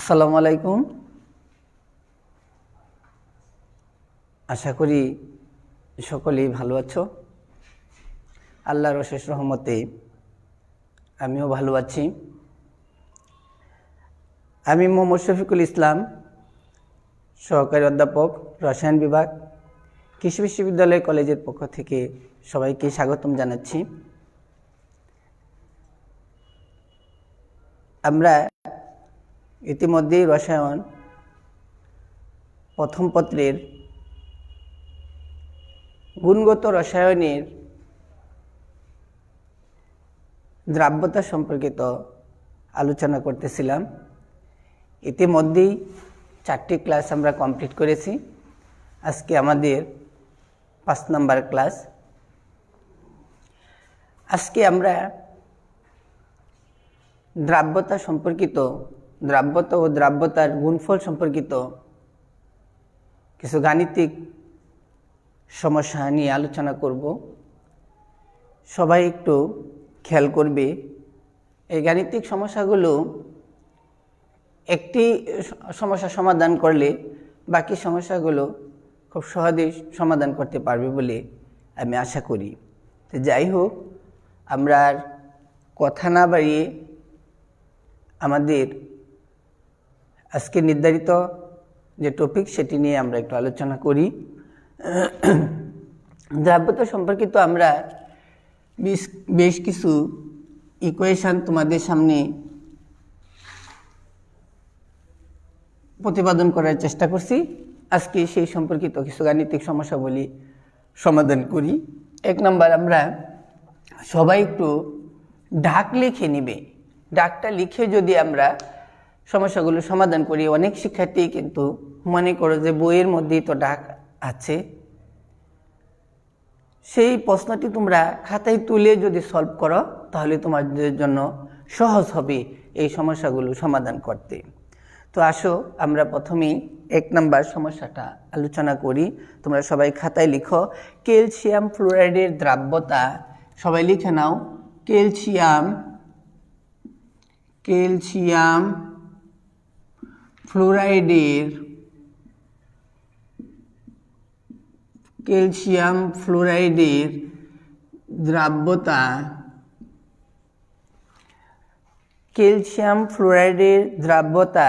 আসসালামু আলাইকুম। আশা করি সকলেই ভালো আছো। আল্লাহর অশেষ রহমতে আমিও ভালো আছি। আমি মোহাম্মদ শফিকুল ইসলাম, সহকারী অধ্যাপক, রসায়ন বিভাগ, কৃষি বিশ্ববিদ্যালয় কলেজের পক্ষ থেকে সবাইকে স্বাগতম জানাচ্ছি। আমরা ইতিমধ্যেই রসায়ন প্রথম পত্রের গুণগত রসায়নের দ্রাব্যতা সম্পর্কিত আলোচনা করতেছিলাম। ইতিমধ্যেই 4টি ক্লাস আমরা কমপ্লিট করেছি। আজকে আমাদের 5 নম্বর ক্লাস। আজকে আমরা দ্রাব্যতা সম্পর্কিত, দ্রাব্যতা ও দ্রাব্যতার গুণফল সম্পর্কিত কিছু গাণিতিক সমস্যা নিয়ে আলোচনা করব। সবাই একটু খেয়াল করবে, এই গাণিতিক সমস্যাগুলো একটি সমস্যা সমাধান করলে বাকি সমস্যাগুলো খুব সহজেই সমাধান করতে পারবে বলে আমি আশা করি। তো যাই হোক, আমরা আর কথা না বাড়িয়ে আমাদের আজকে নির্ধারিত যে টপিক সেটি নিয়ে আমরা একটু আলোচনা করি। দ্রাব্যতা সম্পর্কিত আমরা বেশ কিছু ইকুয়েশন তোমাদের সামনে প্রতিপাদন করার চেষ্টা করছি। আজকে সেই সম্পর্কিত কিছু গাণিতিক সমস্যাবলী সমাধান করি। 1 নম্বর, আমরা সবাই একটু ডাক লিখে নিবে। ডাকটা লিখে যদি আমরা সমস্যাগুলো সমাধান করি, অনেক শিক্ষার্থী কিন্তু মনে করো যে বইয়ের মধ্যেই তো ডাক আছে, সেই প্রশ্নটি তোমরা খাতায় তুলে যদি সলভ করো তাহলে তোমাদের জন্য সহজ হবে এই সমস্যাগুলো সমাধান করতে। তো আসো আমরা প্রথমেই 1 নম্বর সমস্যাটা আলোচনা করি। তোমরা সবাই খাতায় লিখো, ক্যালসিয়াম ফ্লোরাইডের দ্রাব্যতা। সবাই লিখে নাও, ক্যালসিয়াম ফ্লোরাইডের দ্রাব্যতা। ক্যালসিয়াম ফ্লোরাইডের দ্রাব্যতা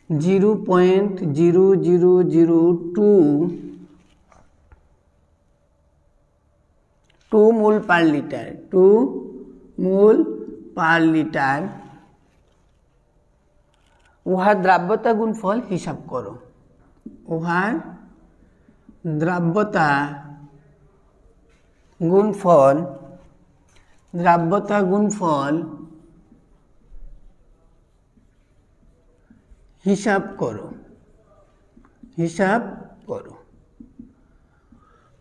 0.0002 মোল পার লিটার। 2 মোল পার লিটার। উহার দ্রাব্যতা গুণফল হিসাব করো। উহার দ্রাব্যতা গুণফল হিসাব করো।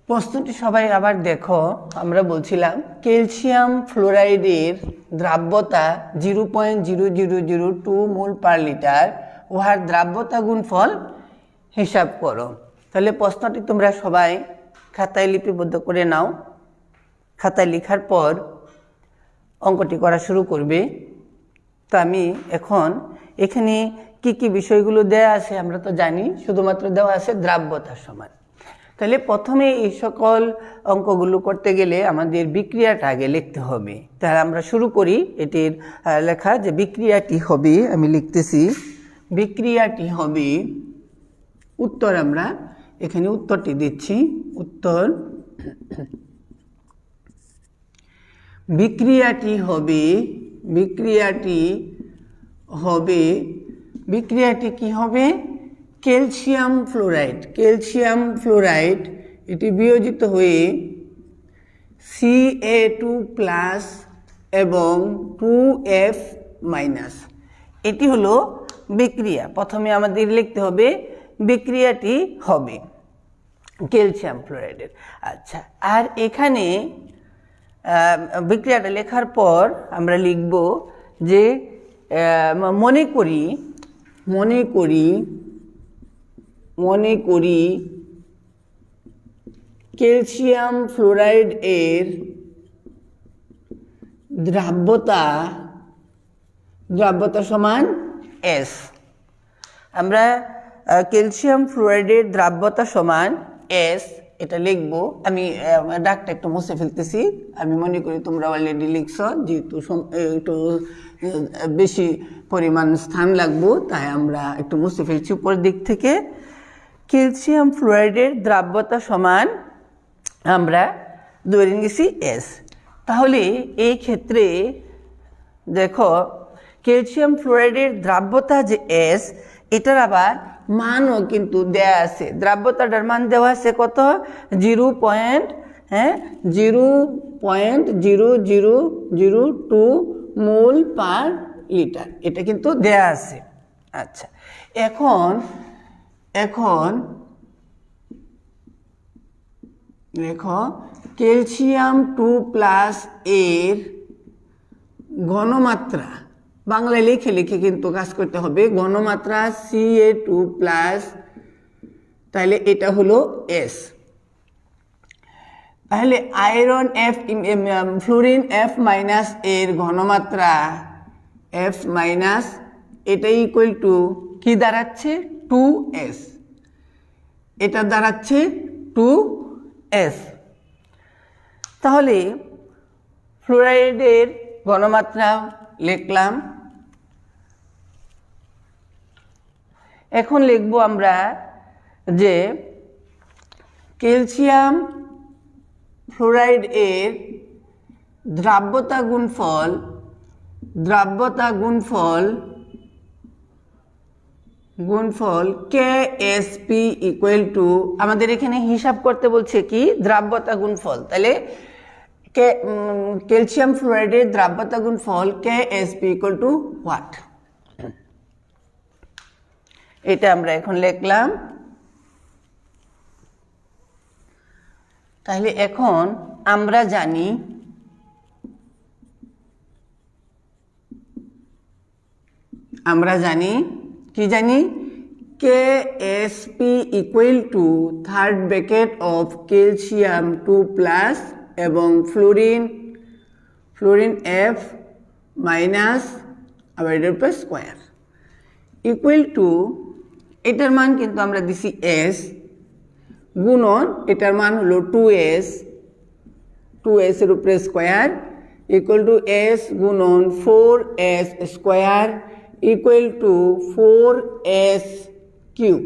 প্রশ্নটি সবাই আবার দেখো। আমরা বলছিলাম ক্যালসিয়াম ফ্লোরাইডের দ্রাব্যতা 0.0002 মোল পার লিটার। উহার দ্রাব্যতা গুণফল হিসাব করো। তাহলে প্রশ্নটি তোমরা সবাই খাতায় লিপিবদ্ধ করে নাও। খাতায় লেখার পর অঙ্কটি করা শুরু করবে। তো আমি এখন এখানে কি কি বিষয়গুলো দেওয়া আছে আমরা তো জানি, শুধুমাত্র দেওয়া আছে দ্রাব্যতার সমান। তাহলে প্রথমে এই সকল অঙ্কগুলো করতে গেলে আমাদের বিক্রিয়াটা আগে লিখতে হবে। তাহলে আমরা শুরু করি। এটির লেখা যে বিক্রিয়াটি হবে, আমি লিখতেছি, বিক্রিয়াটি হবে, উত্তর আমরা এখানে উত্তরটি দিচ্ছি। উত্তর, বিক্রিয়াটি কি হবে? ক্যালসিয়াম ফ্লোরাইড এটি বিয়োজিত হয়ে Ca2+ এবং 2F-। এটি হলো বিক্রিয়া। প্রথমে আমাদের লিখতে হবে বিক্রিয়াটি হবে ক্যালসিয়াম ফ্লোরাইডের। আচ্ছা, আর এখানে বিক্রিয়াটা লেখার পর আমরা লিখব যে মনে করি ক্যালসিয়াম ফ্লোরাইড এর দ্রাব্যতা সমান S। আমরা ক্যালসিয়াম ফ্লুরাইডের দ্রাব্যতা সমান S এটা লিখব। আমি ডাকটা একটু মুছে ফেলতেছি, আমি মনে করি তোমরা অলরেডি লিখছ, যেহেতু একটু বেশি পরিমাণ স্থান লাগবো তাই আমরা একটু মুছে ফেলছি উপরের দিক থেকে। ক্যালসিয়াম ফ্লুরাইডের দ্রাব্যতা সমান আমরা ধরে নিয়েছি S। তাহলে এই ক্ষেত্রে দেখো ক্যালসিয়াম ফ্লুরাইডের দ্রাব্যতা যে S, এটার আবার মানও কিন্তু দেয়া আছে। দ্রাব্যতাটার মান দেওয়া আছে কত? 0.0002 মোল পার লিটার, এটা কিন্তু দেয়া আছে। আচ্ছা, এখন দেখো ক্যালসিয়াম 2+ এর ঘনমাত্রা বাংলায় লিখে লিখে কিন্তু কাজ করতে হবে। ঘনমাত্রা Ca2+, তাহলে এটা হলো S। তাহলে আয়রন F ফ্লুরিন F- এর ঘনমাত্রা F-, এটা ইকুয়াল টু কি দাঁড়াচ্ছে? 2S। এটা দাঁড়াচ্ছে 2S। তাহলে ফ্লুরাইডের ঘনমাত্রা লিখলাম। এখন লিখব আমরা যে ক্যালসিয়াম ফ্লুরাইড এর দ্রাব্যতা গুণফল KSP ইকুয়াল টু, আমাদের এখানে হিসাব করতে বলছে কি দ্রাব্যতা গুণফল, তাহলে ক্যালসিয়াম ফ্লুরাইডের দ্রাব্যতা গুণফল KSP ইকুয়াল টু হোয়াট, এটা আমরা এখন লিখলাম। তাহলে এখন আমরা জানি কি জানি? KSP equal to third bracket of calcium 2+ এবং ফ্লুরিন F- আবার এটার উপর স্কোয়ার ইকুয়াল টু, এটার মান কিন্তু আমরা দিছি S গুণন এটার মান হলো 2S এর উপরে স্কোয়ার ইকুয়াল টু S গুণন 4S square equal to 4S cube.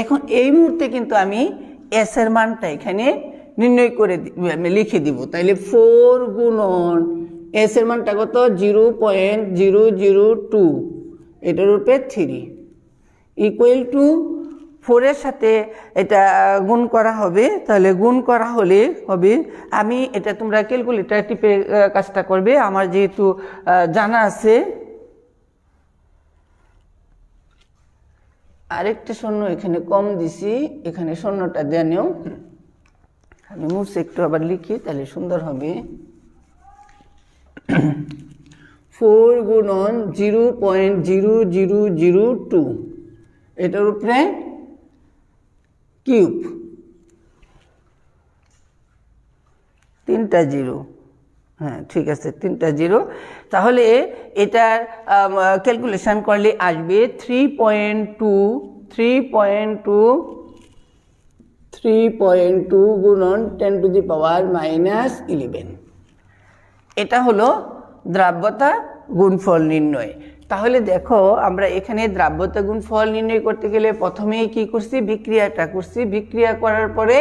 এখন এই মুহূর্তে কিন্তু আমি S এর মানটা এখানে নির্ণয় করে লিখে দিব। তাইলে 4 গুণন S এর মানটা কত? 0.002, এটার উপরে 3 ইকুয়াল টু 4 এর সাথে এটা গুণ করা হবে। তাহলে গুণ করা হলে হবে, আমি এটা তোমরা ক্যালকুলেটর টিপে কাজটা করবে, আমার যেহেতু জানা আছে। আরেকটা শূন্য এখানে কম দিছি, এখানে শূন্যটা দেয়া নিও, আমি মুছে একটু আবার লিখি তাহলে সুন্দর হবে। 4 গুণন 0.0002, এটার উপরে কিউব, 3টা 0, হ্যাঁ ঠিক আছে 3টা 0। তাহলে এটার ক্যালকুলেশন করলে আসবে 3.2 গুণন 10⁻11। এটা হলো দ্রাব্যতা গুণফল নির্ণয়। তাহলে দেখো আমরা এখানে দ্রাব্যতা গুণফল নির্ণয় করতে গেলে প্রথমেই কি করছি? বিক্রিয়াটা করছি। বিক্রিয়া করার পরে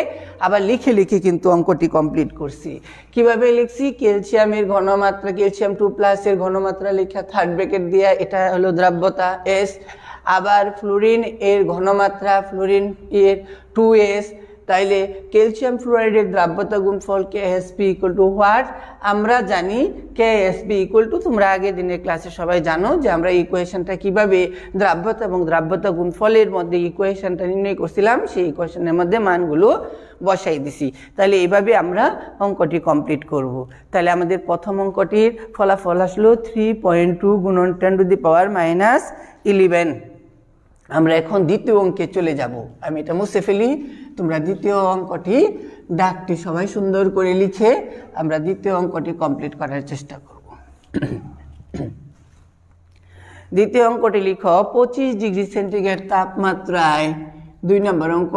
আবার লিখে লিখে কিন্তু অঙ্কটি কমপ্লিট করছি। কিভাবে লিখছি? ক্যালসিয়ামের ঘনমাত্রা, ক্যালসিয়াম 2+ এর ঘনমাত্রা লেখা থার্ড ব্র্যাকেট দিয়া, এটা হলো দ্রাব্যতা S। আবার ফ্লুরিন এর ঘনমাত্রা, ফ্লুরিন এর 2S। তাইলে ক্যালসিয়াম ফ্লুরাইডের দ্রাব্যতা গুণফল KSP ইকুয়াল টু হোয়াট? আমরা জানি KSP ইকুয়াল টু, তোমরা আগের দিনের ক্লাসে সবাই জানো যে আমরা ইকুয়েশনটা কিভাবে দ্রাব্যতা এবং দ্রাব্যতা গুণফলের মধ্যে ইকুয়েশনটা নির্ণয় করছিলাম, সেই ইকুয়েশনের মধ্যে মানগুলো বসাই দিছি। তাহলে এইভাবে আমরা অঙ্কটি কমপ্লিট করব। তাহলে আমাদের প্রথম অঙ্কটির ফলাফল আসলো 3.2 গুণন 10⁻11। আমরা এখন দ্বিতীয় অঙ্কে চলে যাব। আমি এটা মুছে ফেলি, তোমরা দ্বিতীয় অঙ্কটি ডাকটি সবাই সুন্দর করে লিখে আমরা দ্বিতীয় অঙ্কটি কমপ্লিট করার চেষ্টা করব। দ্বিতীয় অঙ্কটি লিখো 25 ডিগ্রি সেন্টিগ্রেড তাপমাত্রায় 2 নম্বর অঙ্ক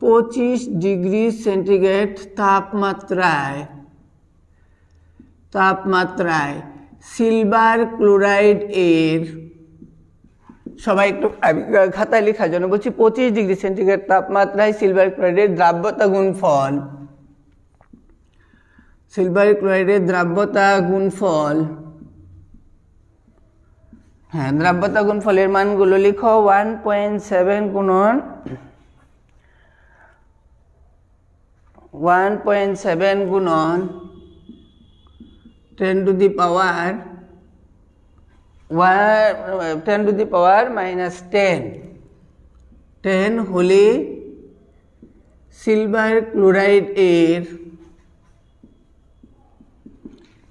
25 ডিগ্রি সেন্টিগ্রেড তাপমাত্রায় সিলভার ক্লোরাইড এর, সবাই একটু খাতায় লেখার জন্য বলছি, 25 ডিগ্রি সেন্টিগ্রেড তাপমাত্রায় সিলভার ক্লোরাইডের দ্রাব্যতা গুণফল, সিলভার ক্লোরাইডের দ্রাব্যতা গুণফল, হ্যাঁ দ্রাব্যতা গুণফলের মানগুলো লিখো 1.7 গুণন 10 টু দি পাওয়ার -10 হলে সিলভার ক্লোরাইড এর,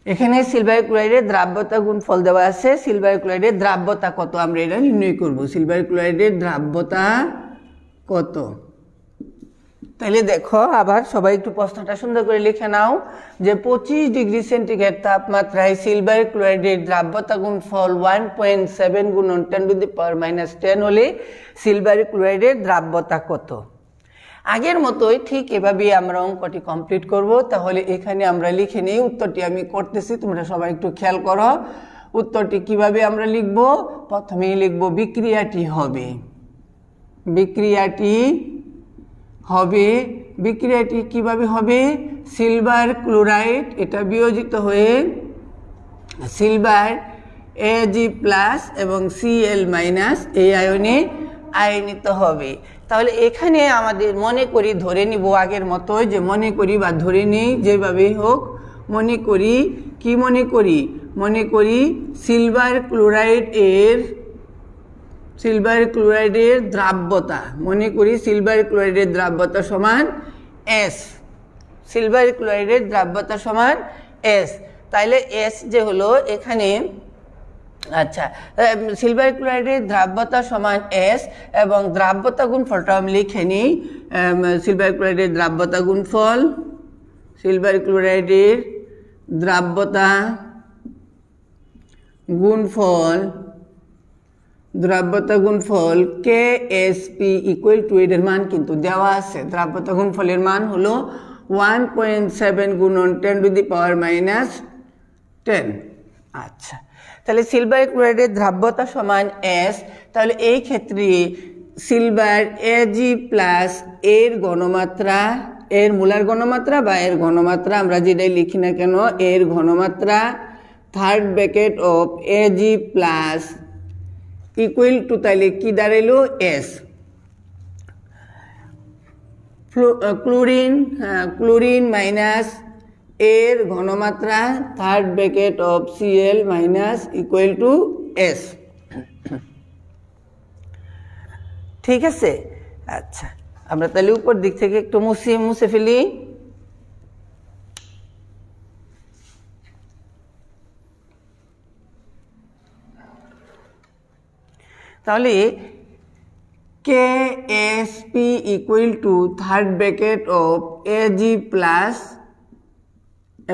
এখানে সিলভার ক্লোরাইডের দ্রাব্যতা গুণফল দেওয়া আছে, সিলভার ক্লোরাইডের দ্রাব্যতা কত আমরা এটা নির্ণয় করব, সিলভার ক্লোরাইডের দ্রাব্যতা কত। তাহলে দেখো আবার সবাই একটু প্রশ্নটা সুন্দর করে লিখে নাও যে 25 ডিগ্রি সেন্টিগ্রেড তাপমাত্রায় সিলভার ক্লোরাইডের দ্রাব্যতা গুণফল 1.7 গুণন 10 টু দি পাওয়ার -10 হলে সিলভার ক্লোরাইডের দ্রাব্যতা কত। আগের মতোই ঠিক এভাবেই আমরা অঙ্কটি কমপ্লিট করব। তাহলে এখানে আমরা লিখে নিই, উত্তরটি আমি করতেছি, তোমরা সবাই একটু খেয়াল করো উত্তরটি কিভাবে আমরা লিখব। প্রথমেই লিখব বিক্রিয়াটি হবে, বিক্রিয়াটি কিভাবে হবে, সিলভার ক্লোরাইড এটা বিয়োজিত হয়ে সিলভার Ag+ এবং Cl- এই আয়নে আয়নিত হবে। তাহলে এখানে আমাদের মনে করি, ধরে নিব আগের মতোই, যে মনে করি বা ধরে নেই যেভাবেই হোক, মনে করি কি মনে করি সিলভার ক্লোরাইডের দ্রাব্যতা, মনে করি সিলভার ক্লোরাইডের দ্রাব্যতা সমান S, সিলভার ক্লোরাইডের দ্রাব্যতা সমান S। তাইলে S যে হলো এখানে, আচ্ছা সিলভার ক্লোরাইডের দ্রাব্যতা সমান S এবং দ্রাব্যতা গুণফলটা আমি লিখে নিই। সিলভার ক্লোরাইডের দ্রাব্যতা গুণফল, সিলভার ক্লোরাইডের দ্রাব্যতা গুণফল KSP = এর মান কিন্তু দেওয়া আছে। দ্রাব্যতা গুণফলের মান হলো 1.7 গুণন 10 টু দি পাওয়ার -10। আচ্ছা, তাহলে সিলভার ক্লোরাইডের দ্রাব্যতা সমান S। তাহলে এই ক্ষেত্রে সিলভার Ag+ এর ঘনমাত্রা, এর মোলার ঘনমাত্রা বা এর ঘনমাত্রা আমরা যেটাই লিখি না কেন, এর ঘনমাত্রা third bracket of Ag+ equal to, তাহলে কি দাঁড়াইলো S। ক্লোরিন মাইনাস এর ঘনমাত্রা third bracket of Cl- equal to S। ঠিক আছে, আচ্ছা আমরা তাহলে উপর দিক থেকে একটু মুছে ফেলি। তাহলে KSP equal to third bracket of Ag+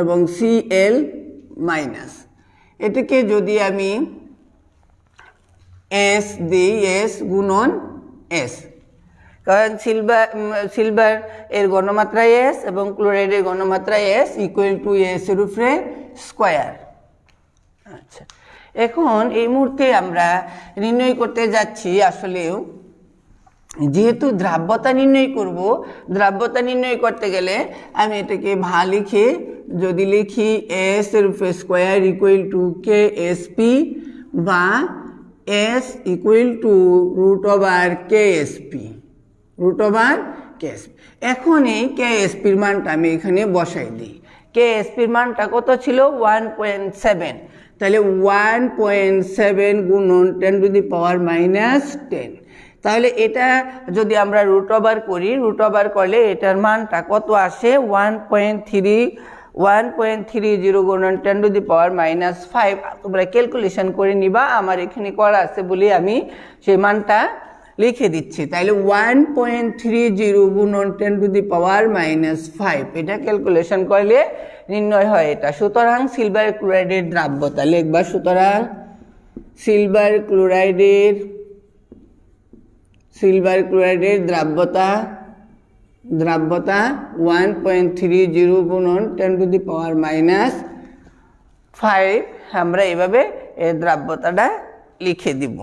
এবং Cl-, এটাকে যদি আমি S দিই, S গুণন S, কারণ সিলভার এর ঘনমাত্রা S এবং ক্লোরাইডের ঘনমাত্রা S ইকুয়াল টু S এর উপরে স্কোয়ার। আচ্ছা, এখন এই মুহূর্তে আমরা নির্ণয় করতে যাচ্ছি, আসলেও যেহেতু দ্রাব্যতা নির্ণয় করব, দ্রাব্যতা নির্ণয় করতে গেলে আমি এটাকে লিখে যদি লিখি S এর উপরে স্কোয়ার ইকুয়াল টু KSP বা S ইকুয়াল টু √KSP। এখন এই KSPর মানটা আমি এখানে বসাই দিই। KSPর মানটা কত ছিল? 1.7। তাহলে 1.7 গুণন 10 টু দি পাওয়ার -10। তাহলে এটা যদি আমরা √ওভার করি, √ওভার করলে এটার মানটা কত আসে? 1.30 গুণন 10 টু দি পাওয়ার -5। তোমরা ক্যালকুলেশন করে নিবা, আমার এখানে করা আছে বলে আমি সেই মানটা লিখে দিচ্ছি। তাহলে 1.30 গুণন 10 টু দি পাওয়ার -5, এটা ক্যালকুলেশন করলে নির্ণয় হয় এটা। সুতরাং সিলভার ক্লোরাইডের দ্রাব্যতা লিখবা, সুতরাং সিলভার ক্লোরাইডের দ্রাব্যতা 1.30 গুণন 10⁻⁵ আমরা এভাবে এই দ্রাব্যতাটা লিখে দিব।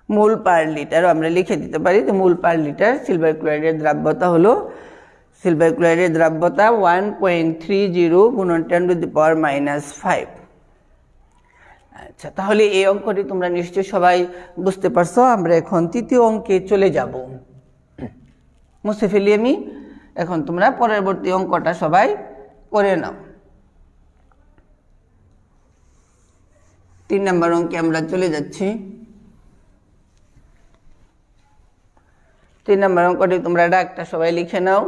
মোল পার লিটার আমরা লিখে দিতে পারি যে মোল পার লিটার সিলভার ক্লোরাইডের দ্রাব্যতা হলো 1.30 গুণন 10⁻⁵। আচ্ছা, তাহলে এই অঙ্কটি তোমরা নিশ্চয়ই সবাই বুঝতে পারছো। আমরা এখন তৃতীয় অঙ্কে চলে যাব। মুছে ফেলি আমি। এখন তোমরা পরবর্তী অঙ্কটা সবাই করে নাও। 3 নম্বর অঙ্কে আমরা চলে যাচ্ছি। 3 নম্বর অঙ্কটি তোমরা ডাকটা সবাই লিখে নাও।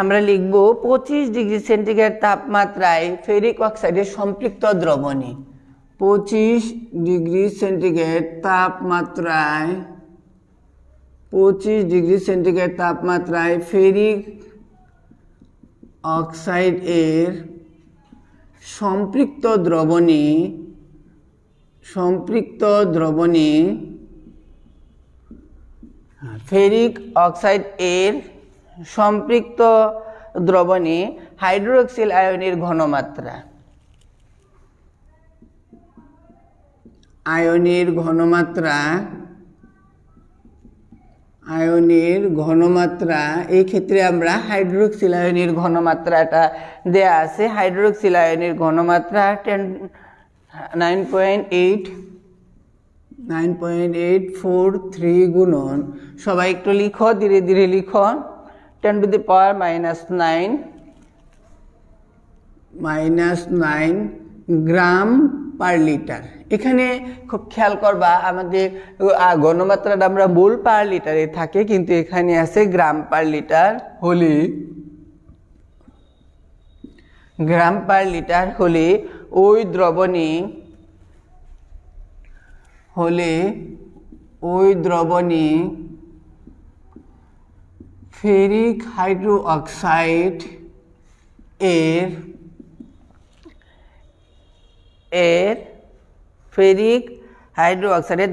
আমরা লিখব 25 ডিগ্রি সেন্টিগ্রেড তাপমাত্রায় ফেরিক অক্সাইডের সম্পৃক্ত দ্রবণে 25 ডিগ্রি সেন্টিগ্রেড তাপমাত্রায় ফেরিক অক্সাইড এর সম্পৃক্ত দ্রবণে ফেরিক অক্সাইড এর সম্পৃক্ত দ্রবণে হাইড্রোক্সিল আয়নের ঘনমাত্রা এই ক্ষেত্রে আমরা হাইড্রোক্সিল আয়নের ঘনমাত্রাটা দেয়া আছে। হাইড্রোক্সিল আয়নের ঘনমাত্রা 9.843 গুণন, সবাই একটু লিখো, ধীরে ধীরে লিখো, 10⁻⁹ গ্রাম পার লিটার। এখানে খুব খেয়াল করবা, আমাদের ঘনমাত্রাটা আমরা মোল পার লিটারে থাকে, কিন্তু এখানে আছে গ্রাম পার লিটার। গ্রাম পার লিটার হলে ওই দ্রবণে ফেরিক হাইড্রো অক্সাইড এর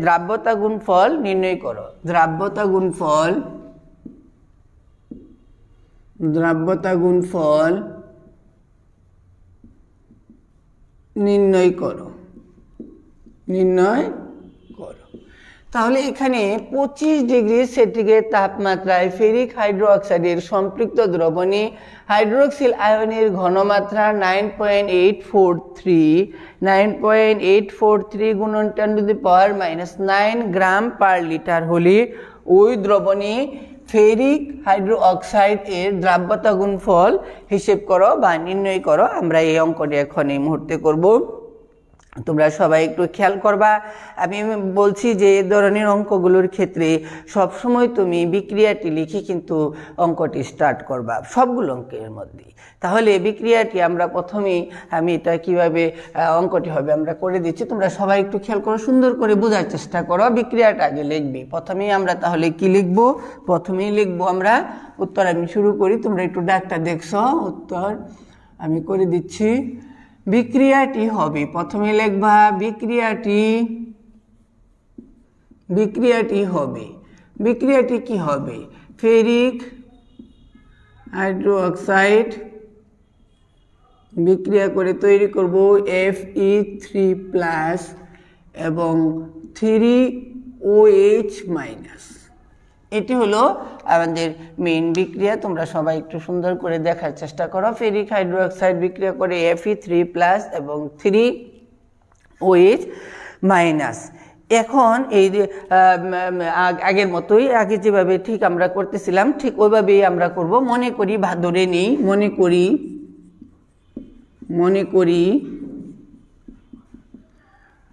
দ্রাব্যতা গুণফল নির্ণয় করো। দ্রাব্যতা গুণফল নির্ণয় করো। তাহলে এখানে 25 ডিগ্রি সেন্টিগ্রেড তাপমাত্রায় ফেরিক হাইড্রো অক্সাইডের সম্পৃক্ত দ্রবণে হাইড্রোক্সিল আয়নের ঘনমাত্রা 9.843 গুণন 10⁻⁹ গ্রাম পার লিটার হলে ওই দ্রবণে ফেরিক হাইড্রো অক্সাইড এর দ্রাব্যতা গুণফল হিসেব করো বা নির্ণয় করো। আমরা এই অঙ্কটি এখন এই মুহূর্তে করব। তোমরা সবাই একটু খেয়াল করবা। আমি বলছি যে এই ধরনের অঙ্কগুলোর ক্ষেত্রে সবসময় তুমি বিক্রিয়াটি লিখে কিন্তু অঙ্কটি স্টার্ট করবা, সবগুলো অঙ্কের মধ্যে। তাহলে বিক্রিয়াটি আমরা প্রথমেই, আমি এটা কিভাবে অঙ্কটি হবে আমরা করে দিচ্ছি, তোমরা সবাই একটু খেয়াল করো, সুন্দর করে বোঝার চেষ্টা করো। বিক্রিয়াটা আগে লিখবি। প্রথমেই আমরা তাহলে কি লিখব? প্রথমেই লিখবো আমরা উত্তর। আমি শুরু করি, তোমরা একটু ডাকটা দেখছো। উত্তর আমি করে দিচ্ছি। বিক্রিয়াটি হবে, প্রথমে লিখবা বিক্রিয়াটি কি হবে? ফেরিক হাইড্রো অক্সাইড বিক্রিয়া করে তৈরি করব Fe3+ এবং 3OH-। এটি হলো আমাদের মেইন বিক্রিয়া। তোমরা সবাই একটু সুন্দর করে দেখার চেষ্টা করো। ফেরিক হাইড্রো অক্সাইড বিক্রিয়া করে Fe3+ এবং 3OH-। এখন এই আগের মতোই, আগে যেভাবে ঠিক আমরা করতেছিলাম ঠিক ওইভাবেই আমরা করব। মনে করি বা ধরে নেই, মনে করি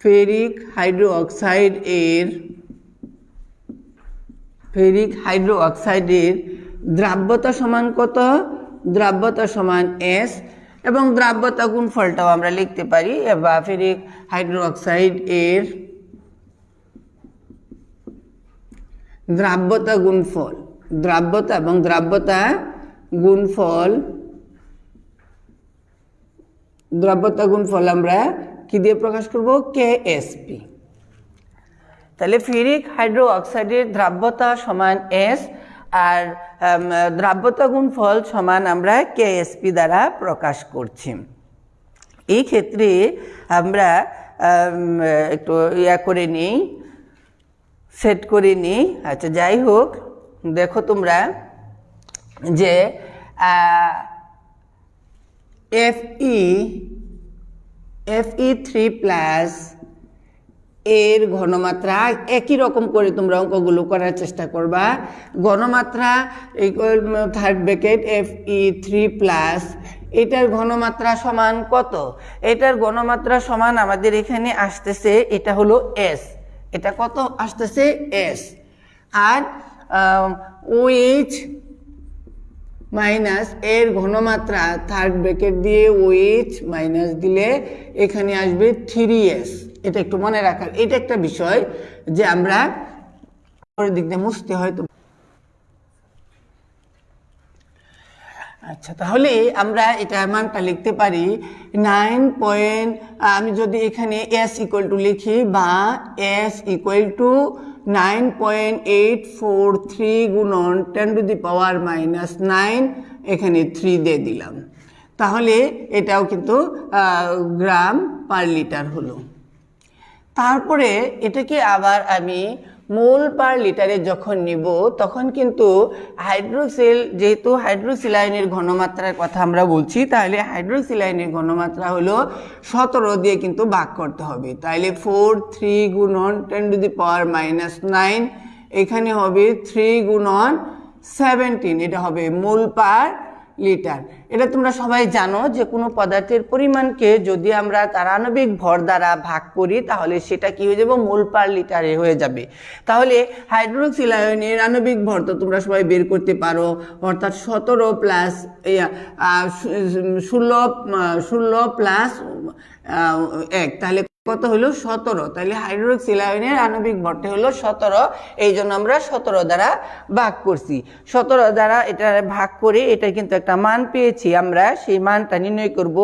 ফেরিক হাইড্রো অক্সাইডের দ্রাব্যতা সমান কত? দ্রাব্যতা সমান S, এবং দ্রাব্যতা গুণফলটাও আমরা লিখতে পারি। বা ফেরিক হাইড্রো অক্সাইড এর দ্রাব্যতা গুণফল, দ্রাব্যতা এবং দ্রাব্যতা গুণফল, দ্রব্যতা গুণফল আমরা কি দিয়ে প্রকাশ করব? কেএসপি। তাহলে ফেরিক হাইড্রো অক্সাইডের দ্রাব্যতা সমান এস আর দ্রাব্যতা গুণফল সমান আমরা কেএসপি দ্বারা প্রকাশ করছি। এই ক্ষেত্রে আমরা একটু করে নিই, সেট করে নিই। আচ্ছা, যাই হোক, দেখো তোমরা যে Fe3+ এর ঘনমাত্রা একই রকম করে তোমরা অঙ্কগুলো করার চেষ্টা করবা। ঘনমাত্রা থার্ড ব্র্যাকেট Fe3+, এটার ঘনমাত্রা সমান কত? এটার ঘনমাত্রা সমান আমাদের এখানে আসতেছে, এটা হলো এস। এটা কত আসতেছে? এস। আর OH মাইনাস এর ঘনমাত্রা থার্ড ব্র্যাকেট দিয়ে OH মাইনাস দিলে এখানে আসবে 3s। এটা একটু মনে রাখার, এটা একটা বিষয় যে আমরা পরের দিক দিয়ে মুছতে হয়তো। আচ্ছা, তাহলে আমরা এটা মানটা লিখতে পারি 9. আমি যদি এখানে s ইকুয়াল টু লিখি বা s ইকুয়াল টু 9.843 গুণন 10⁻⁹, এখানে 3 দিয়ে দিলাম, তাহলে এটাও কিন্তু গ্রাম পার লিটার হলো। তারপরে এটাকে আবার আমি মোল পার লিটারে যখন নিব তখন কিন্তু হাইড্রোক্সিল, যেহেতু হাইড্রোক্সিল আয়নের ঘনমাত্রার কথা আমরা বলছি, তাহলে হাইড্রোক্সিল আয়নের ঘনমাত্রা হলো 17 দিয়ে কিন্তু ভাগ করতে হবে। তাহলে 43 গুণন 10⁻⁹, এখানে হবে 3 গুণন 17, এটা হবে মোল পার লিটার। এটা তোমরা সবাই জানো যে কোনো পদার্থের পরিমাণকে যদি আমরা তার আণবিক ভর দ্বারা ভাগ করি তাহলে সেটা কি হয়ে যাবে? মোল পার লিটারে হয়ে যাবে। তাহলে হাইড্রোক্সিল আয়নের আণবিক ভর তো তোমরা সবাই বের করতে পারো, অর্থাৎ 17 প্লাস 16 প্লাস 1, তাহলে কত হলো? 17। তাহলে হাইড্রোক্সিল আয়নের আণবিক ভরটা হলো 17, এই জন্য আমরা 17 দ্বারা ভাগ করছি। 17 দ্বারা এটা ভাগ করে এটা কিন্তু একটা মান পেয়েছি, আমরা সেই মানটা নির্ণয় করব।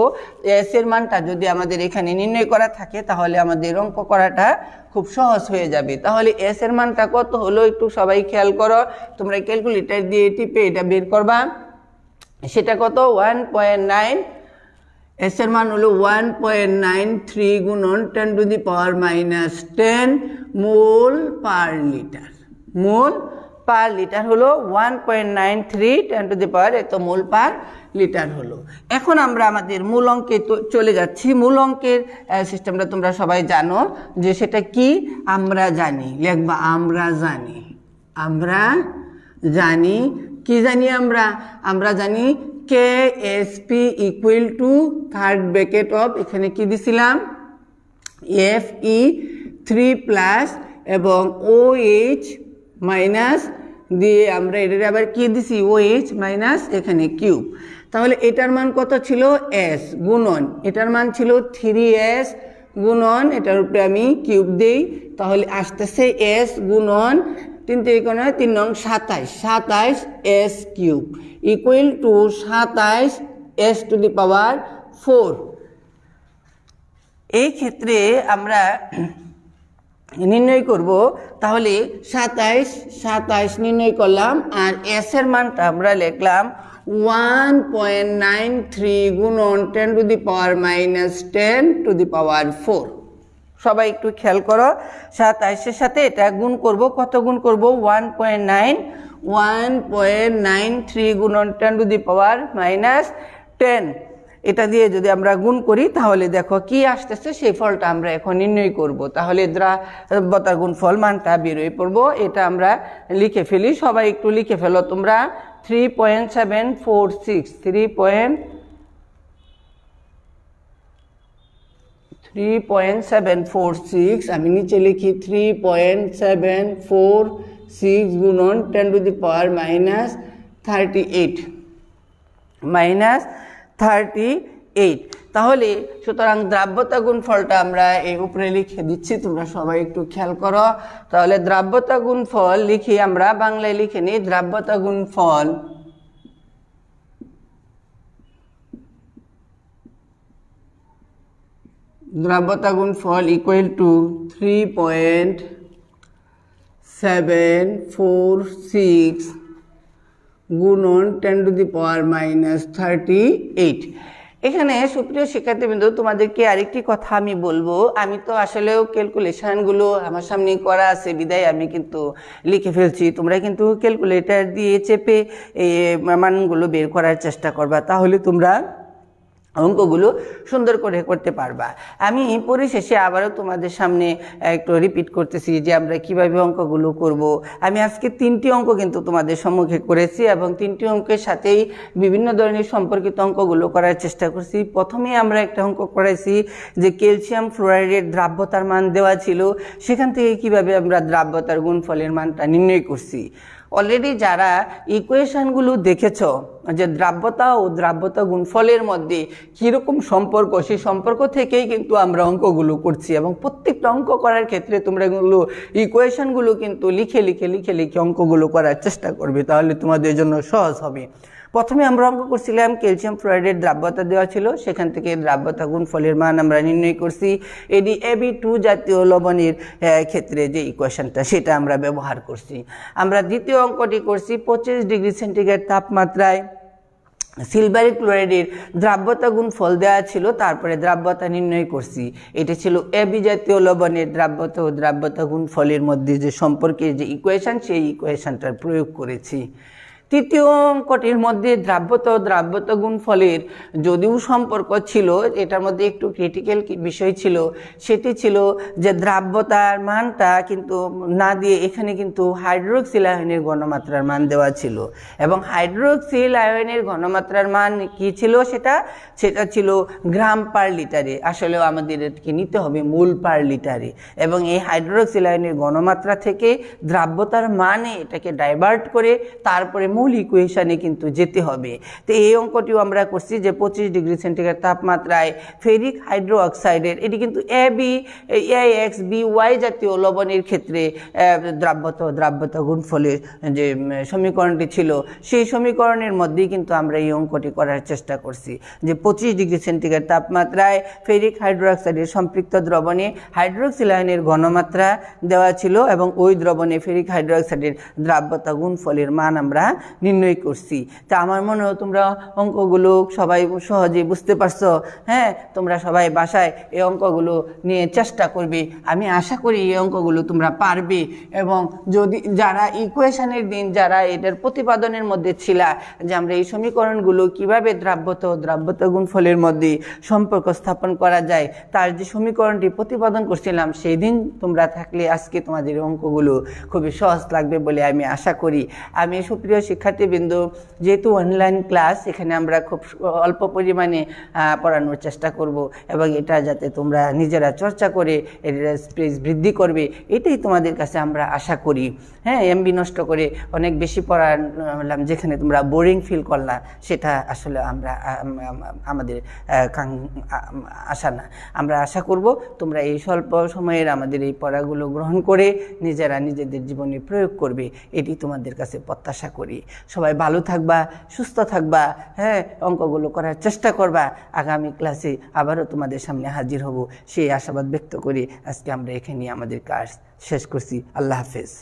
এস এর মানটা যদি আমাদের এখানে নির্ণয় করা থাকে তাহলে আমাদের অঙ্ক করাটা খুব সহজ হয়ে যাবে। তাহলে এস এর মানটা কত হলো একটু সবাই খেয়াল করো, তোমরা ক্যালকুলেটর দিয়ে টিপে এটা বের করবা। সেটা কত? 1.9। এস এর মান হলো 1.93 গুণন 10⁻⁻10 মোল পার লিটার। মোল পার লিটার হলো 1.93 10⁻, মোল পার লিটার হলো। এখন আমরা আমাদের মূল অঙ্কে চলে যাচ্ছি। মূল অঙ্কের সিস্টেমটা তোমরা সবাই জানো যে সেটা কি? আমরা জানি, লিখবা আমরা জানি। আমরা জানি কি জানি? আমরা জানি KSP equal to third bracket of, এখানে কি দিছিলাম? Fe3+ এবং OH মাইনাস দিয়ে আমরা এটার আবার কি দিছি? OH মাইনাস এখানে কিউব। তাহলে এটার মান কত ছিল? S গুণন, এটার মান ছিল 3s গুণন, এটার উপরে আমি কিউব দেই, তাহলে আসতেছে S গুণন 3 × 3 = 27, 27s cube equal to 27s⁴। এই ক্ষেত্রে আমরা নির্ণয় করব, তাহলে 27 নির্ণয় করলাম, আর এস এর মানটা আমরা লিখলাম 1.93 গুণন 10⁻⁻10⁴। সবাই একটু খেয়াল করো, 27-এর সাথে এটা গুণ করব। কত গুণ করব? 1.93 গুণন 10⁻⁻10, এটা দিয়ে যদি আমরা গুণ করি তাহলে দেখো কি আসতেছে, সেই ফলটা আমরা এখন নির্ণয় করব। তাহলে দ্রাব্যতার গুণফল মানটা বেরোয় পড়বো। এটা আমরা লিখে ফেলি, সবাই একটু লিখে ফেলো তোমরা। 3.746, আমি নিচে লিখি 3.746 গুণন 10⁻38 তাহলে সুতরাং দ্রাব্যতা গুণফলটা আমরা এই উপরে লিখে দিচ্ছি, তোমরা সবাই একটু খেয়াল করো। তাহলে দ্রাব্যতা গুণফল লিখি, আমরা বাংলায় লিখে নিই দ্রাব্যতা গুণফল দ্রাব্যতা গুণফল ইকুয়াল টু 3.746 গুণন 10⁻⁻38। এখানে সুপ্রিয় শিক্ষার্থীবৃন্দ, তোমাদেরকে আরেকটি কথা আমি বলবো। আমি তো আসলেও ক্যালকুলেশনগুলো আমার সামনে করা আছে বিদায় আমি কিন্তু লিখে ফেলছি। তোমরা কিন্তু ক্যালকুলেটর দিয়ে চেপে এই মানগুলো বের করার চেষ্টা করবা, তাহলে তোমরা অঙ্কগুলো সুন্দর করে করতে পারবা। আমি পরিশেষে আবারও তোমাদের সামনে একটু রিপিট করতেছি যে আমরা কিভাবে অঙ্কগুলো করব। আমি আজকে 3টি অঙ্ক কিন্তু তোমাদের সম্মুখে করেছি এবং 3টি অঙ্কের সাথেই বিভিন্ন ধরনের সম্পর্কিত অঙ্কগুলো করার চেষ্টা করছি। প্রথমে আমরা একটা অঙ্ক করাইছি যে ক্যালসিয়াম ফ্লোরাইডের দ্রাব্যতার মান দেওয়া ছিল, সেখান থেকে কিভাবে আমরা দ্রাব্যতার গুণফলের মানটা নির্ণয় করছি। অলরেডি যারা ইকুয়েশনগুলো দেখেছ যে দ্রাব্যতা ও দ্রাব্যতা গুণফলের মধ্যে কীরকম সম্পর্ক, সেই সম্পর্ক থেকেই কিন্তু আমরা অঙ্কগুলো করছি এবং প্রত্যেকটা অঙ্ক করার ক্ষেত্রে তোমরা এগুলো ইকুয়েশনগুলো কিন্তু লিখে অঙ্কগুলো করার চেষ্টা করবে, তাহলে তোমাদের জন্য সহজ হবে। প্রথমে আমরা অঙ্ক করছিলাম ক্যালসিয়াম ফ্লোরাইডের দ্রাব্যতা দেওয়া ছিল, সেখান থেকে দ্রাব্যতা গুণফলের মান আমরা নির্ণয় করছি। এডি AB2 জাতীয় লবণের ক্ষেত্রে যে ইকুয়েশনটা সেটা আমরা ব্যবহার করছি। আমরা দ্বিতীয় অঙ্কটি করছি 25 ডিগ্রি সেন্টিগ্রেড তাপমাত্রায় সিলভার ক্লোরাইডের দ্রাব্যতা গুণফল দেওয়া ছিল, তারপরে দ্রাব্যতা নির্ণয় করছি। এটা ছিল AB জাতীয় লবণের দ্রাব্যতা ও দ্রাব্যতা গুণফলের মধ্যে যে সম্পর্কের যে ইকুয়েশন, সেই ইকুয়েশনটার প্রয়োগ করেছি। তৃতীয় অঙ্কটির মধ্যে দ্রাব্যতা ও দ্রাব্যতা গুণফলের যদিও সম্পর্ক ছিল, এটার মধ্যে একটু ক্রিটিক্যাল বিষয় ছিল, সেটি ছিল যে দ্রাব্যতার মানটা কিন্তু না দিয়ে এখানে কিন্তু হাইড্রোক্সিল আয়নের ঘনমাত্রার মান দেওয়া ছিল এবং হাইড্রোক্সিল আয়নের ঘনমাত্রার মান কি ছিল, সেটা ছিল গ্রাম পার লিটারে। আসলেও আমাদের এটাকে নিতে হবে মোল পার লিটারে এবং এই হাইড্রোক্সিল আয়নের ঘনমাত্রা থেকে দ্রাব্যতার মানে এটাকে ডাইভার্ট করে তারপরে মূল ইকুয়েশনে কিন্তু যেতে হবে। তো এই অঙ্কটিও আমরা করছি যে 25 ডিগ্রি সেন্টিগ্রেড তাপমাত্রায় ফেরিক হাইড্রো অক্সাইডের, এটি কিন্তু AX/BY জাতীয় লবণের ক্ষেত্রে দ্রাব্যতা গুণফলের যে সমীকরণটি ছিল, সেই সমীকরণের মধ্যেই কিন্তু আমরা এই অঙ্কটি করার চেষ্টা করছি যে 25 ডিগ্রি সেন্টিগ্রেড তাপমাত্রায় ফেরিক হাইড্রো অক্সাইডের সম্পৃক্ত দ্রবণে হাইড্রোক্সিল আয়নের ঘনমাত্রা দেওয়া ছিল এবং ওই দ্রবণে ফেরিক হাইড্রো অক্সাইডের দ্রাব্যতা গুণফলের মান আমরা নির্ণয় করছি। তা আমার মনে হয় তোমরা অঙ্কগুলো সবাই সহজেই বুঝতে পারছো। হ্যাঁ, তোমরা সবাই বাসায় এই অঙ্কগুলো নিয়ে চেষ্টা করবে। আমি আশা করি এই অঙ্কগুলো তোমরা পারবে এবং যদি যারা ইকুয়েশনের দিন যারা এটার প্রতিপাদনের মধ্যে ছিলা যে আমরা এই সমীকরণগুলো কিভাবে দ্রাব্যতা গুণফলের মধ্যে সম্পর্ক স্থাপন করা যায়, তার যে সমীকরণটি প্রতিপাদন করছিলাম, সেই দিন তোমরা থাকলে আজকে তোমাদের অঙ্কগুলো খুবই সহজ লাগবে বলে আমি আশা করি। আমি সুপ্রিয় শিক্ষার্থীবৃন্দ, যেহেতু অনলাইন ক্লাস, এখানে আমরা খুব অল্প পরিমাণে পড়ানোর চেষ্টা করব এবং এটা যাতে তোমরা নিজেরা চর্চা করে এর স্পেস বৃদ্ধি করবে, এটাই তোমাদের কাছে আমরা আশা করি। হ্যাঁ, এমবি নষ্ট করে অনেক বেশি পড়ালাম, যেখানে তোমরা বোরিং ফিল করলা, সেটা আসলে আমাদের আশা না। আমরা আশা করব তোমরা এই স্বল্প সময়ের আমাদের এই পড়াগুলো গ্রহণ করে নিজেরা নিজেদের জীবনে প্রয়োগ করবে, এটি তোমাদের কাছে প্রত্যাশা করি। সবাই ভালো থাকবা, সুস্থ থাকবা, হ্যাঁ, অঙ্কগুলো করার চেষ্টা করবা। আগামী ক্লাসে আবারও তোমাদের সামনে হাজির হব, সেই আশাবাদ ব্যক্ত করে আজকে আমরা এখানে আমাদের কাজ শেষ করছি। আল্লাহ হাফেজ।